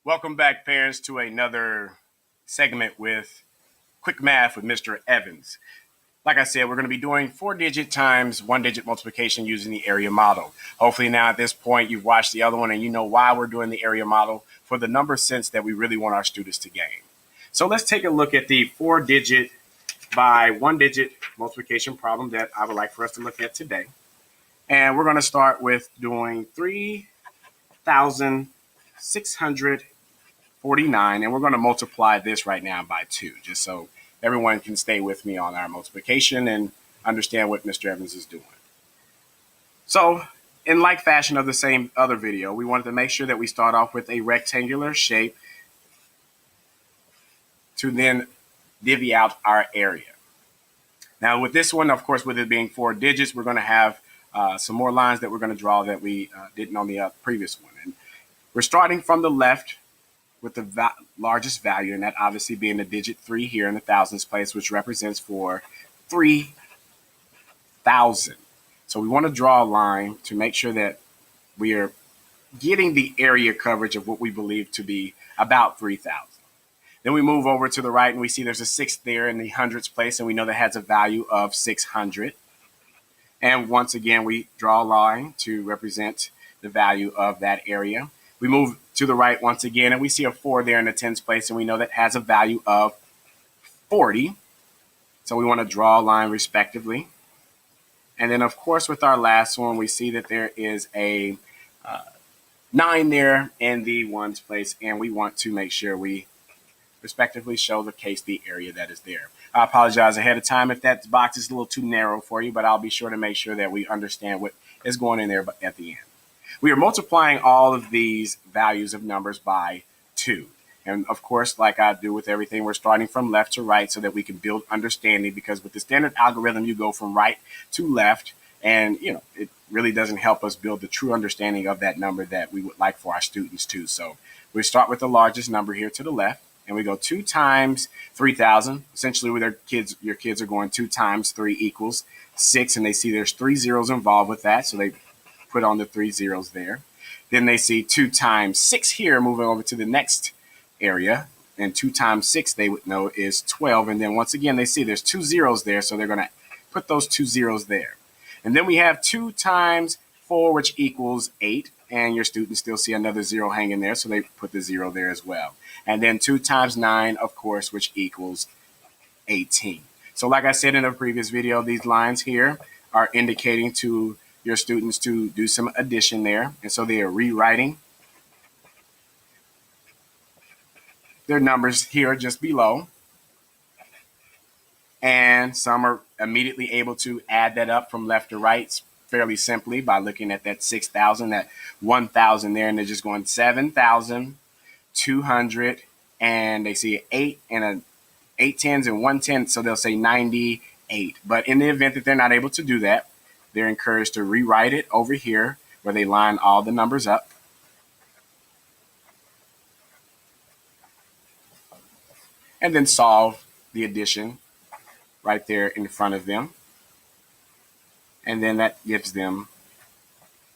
Welcome back, parents, to another segment with Quick Math with Mr. Evans. Like I said, we're going to be doing 4-digit times 1-digit multiplication using the area model. Hopefully now at this point you've watched the other one and you know why we're doing the area model for the number sense that we really want our students to gain. So let's take a look at the 4-digit by 1-digit multiplication problem that I would like for us to look at today. And we're going to start with doing 3,649, and we're going to multiply this right now by 2, just so everyone can stay with me on our multiplication and understand what Mr. Evans is doing. So, in like fashion of the same other video, we wanted to make sure that we start off with a rectangular shape to then divvy out our area. Now, with this one, of course, with it being 4 digits, we're going to have some more lines that we're going to draw that we didn't on the previous one. And we're starting from the left with the largest value, and that obviously being the digit 3 here in the thousands place, which represents for 3,000. So we want to draw a line to make sure that we are getting the area coverage of what we believe to be about 3,000. Then we move over to the right and we see there's a 6 there in the hundreds place, and we know that has a value of 600. And once again, we draw a line to represent the value of that area. We move to the right once again, and we see a 4 there in the tens place, and we know that has a value of 40. So we want to draw a line respectively. And then, of course, with our last one, we see that there is a 9 there in the ones place, and we want to make sure we respectively show the area that is there. I apologize ahead of time if that box is a little too narrow for you, but I'll be sure to make sure that we understand what is going in there at the end. We are multiplying all of these values of numbers by 2. And of course, like I do with everything, we're starting from left to right so that we can build understanding, because with the standard algorithm, you go from right to left, and it really doesn't help us build the true understanding of that number that we would like for our students too. So we start with the largest number here to the left, and we go 2 times 3,000. Essentially, with your kids are going 2 times 3 equals 6, and they see there's 3 zeros involved with that, so they put on the 3 zeros there. Then they see 2 times 6 here, moving over to the next area, and 2 times 6 they would know is 12. And then once again, they see there's 2 zeros there, so they're going to put those 2 zeros there. And then we have 2 times 4, which equals 8, and your students still see another 0 hanging there, so they put the 0 there as well. And then 2 times 9, of course, which equals 18. So like I said in the previous video, these lines here are indicating to your students to do some addition there, and so they are rewriting their numbers here just below, and some are immediately able to add that up from left to right fairly simply by looking at that 6,000, that 1,000 there, and they're just going 7,200, and they see 8 and 8 tens and 1 10, so they'll say 98. But in the event that they're not able to do that, they're encouraged to rewrite it over here where they line all the numbers up. And then solve the addition right there in front of them. And then that gives them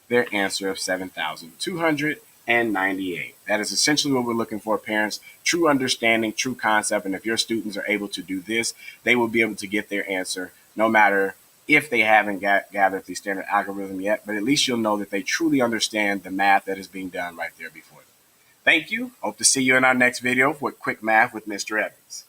their answer of 7,298. That is essentially what we're looking for, parents. True understanding, true concept. And if your students are able to do this, they will be able to get their answer no matter if they haven't gathered the standard algorithm yet, but at least you'll know that they truly understand the math that is being done right there before them. Thank you. Hope to see you in our next video with Quick Math with Mr. Evans.